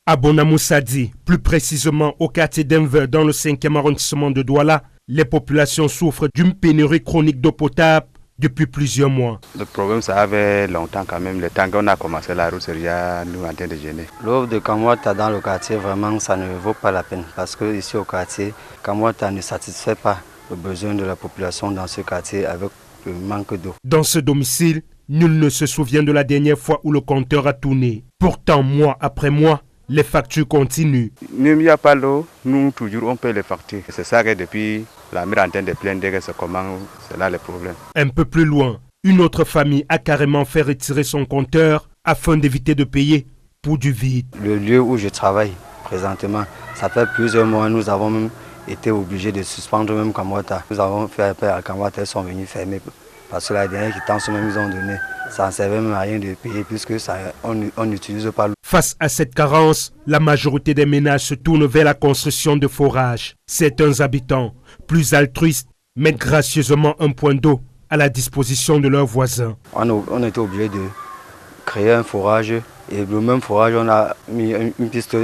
À Bonamoussadi, plus précisément au quartier d'Enver dans le 5e arrondissement de Douala, les populations souffrent d'une pénurie chronique d'eau potable depuis plusieurs mois. Le problème, ça avait longtemps quand même. Le temps qu'on a commencé la route, c'est déjà nous en train de gêner. L'eau de Kamwata dans le quartier, vraiment, ça ne vaut pas la peine. Parce que ici au quartier, Kamwata ne satisfait pas le besoin de la population dans ce quartier avec le manque d'eau. Dans ce domicile, nul ne se souvient de la dernière fois où le compteur a tourné. Pourtant, mois après mois, les factures continuent. Même il n'y a pas l'eau, nous toujours on paye les factures. C'est ça que depuis la mère en train de plaindre que c'est comment, c'est là le problème. Un peu plus loin, une autre famille a carrément fait retirer son compteur afin d'éviter de payer pour du vide. Le lieu où je travaille présentement, ça fait plusieurs mois, nous avons même été obligés de suspendre même Kamwata. Nous avons fait appel à Kamwata, ils sont venus fermer. Parce que la dernière quittance même ils ont donné, ça ne servait même à rien de payer puisque on n'utilise pas l'eau. Face à cette carence, la majorité des ménages se tournent vers la construction de forages. Certains habitants, plus altruistes, mettent gracieusement un point d'eau à la disposition de leurs voisins. On a été obligé de créer un forage et le même forage, on a mis une piste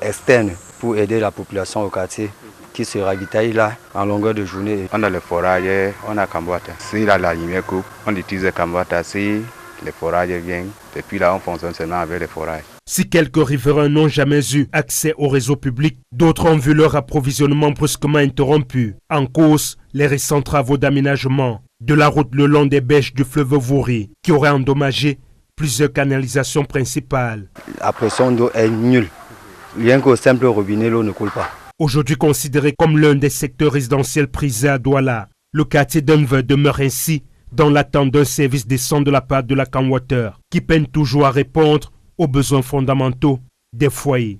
externe pour aider la population au quartier qui se ravitaille là en longueur de journée. On a le forage, on a Kamwata. Si la lumière coupe, on utilise Kamwata. Si le forage vient, depuis là on fonctionne seulement avec le forage. Si quelques riverains n'ont jamais eu accès au réseau public, d'autres ont vu leur approvisionnement brusquement interrompu. En cause, les récents travaux d'aménagement de la route le long des berges du fleuve Vouri, qui auraient endommagé plusieurs canalisations principales. La pression d'eau est nulle. Rien qu'au simple robinet, l'eau ne coule pas. Aujourd'hui considéré comme l'un des secteurs résidentiels prisés à Douala, le quartier d'Enver demeure ainsi dans l'attente d'un service décent de la part de la Kamwater, qui peine toujours à répondre aux besoins fondamentaux des foyers.